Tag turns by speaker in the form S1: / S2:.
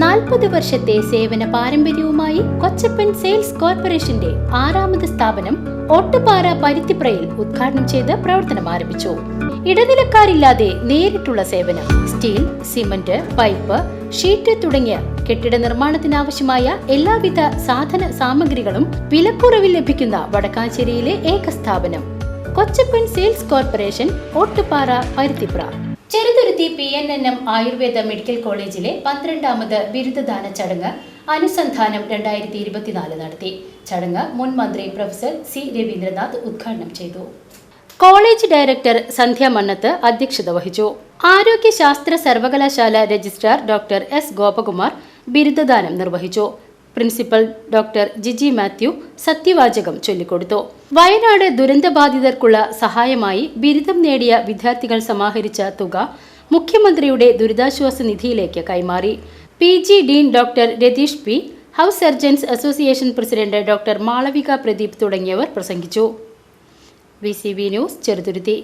S1: 40 വർഷത്തെ സേവന പാരമ്പര്യവുമായി കൊച്ചപ്പൻ സെയിൽസ് കോർപ്പറേഷന്റെ 6ാമത് സ്ഥാപനം ഓട്ടുപാറ പരുത്തിപ്രയിൽ ഉദ്ഘാടനം ചെയ്ത് പ്രവർത്തനം ആരംഭിച്ചു. ഇടനിലക്കാരില്ലാതെ നേരിട്ടുള്ള സേവനം. സ്റ്റീൽ, സിമന്റ്, പൈപ്പ്, ഷീറ്റ് തുടങ്ങിയ കെട്ടിട നിർമ്മാണത്തിനാവശ്യമായ എല്ലാവിധ സാധന സാമഗ്രികളും വിലക്കുറവിൽ ലഭിക്കുന്ന വടക്കാഞ്ചേരിയിലെ ഏക സ്ഥാപനം Kochappan sales corporation, Ottupara, Paruthipra. Cheruthuruthy PNNM Ayurveda medical കോളേജിലെ 12ാമത് ബിരുദദാന ചടങ്ങ് അനുസന്ധാനം 2024 നടത്തി. ചടങ്ങ് മുൻ മന്ത്രി പ്രൊഫസർ C. രവീന്ദ്രനാഥ് ഉദ്ഘാടനം ചെയ്തു. കോളേജ് ഡയറക്ടർ സന്ധ്യ മണ്ണത്ത് അധ്യക്ഷത വഹിച്ചു. ആരോഗ്യശാസ്ത്ര സർവകലാശാല രജിസ്ട്രാർ ഡോക്ടർ S. ഗോപകുമാർ ബിരുദദാനം നിർവഹിച്ചു. പ്രിൻസിപ്പൽ ഡോക്ടർ ജിജി മാത്യു സത്യവാചകം ചൊല്ലിക്കൊടുത്തു. വയനാട് ദുരന്തബാധിതർക്കുള്ള സഹായമായി ബിരുദം നേടിയ വിദ്യാർത്ഥികൾ സമാഹരിച്ച തുക മുഖ്യമന്ത്രിയുടെ ദുരിതാശ്വാസ നിധിയിലേക്ക് കൈമാറി. PG dean doctor Ratheesh P, house surgeons association president doctor Malavika Pradeep തുടങ്ങിയവർ പ്രസംഗിച്ചു. VCV news, Cheruthuruthy.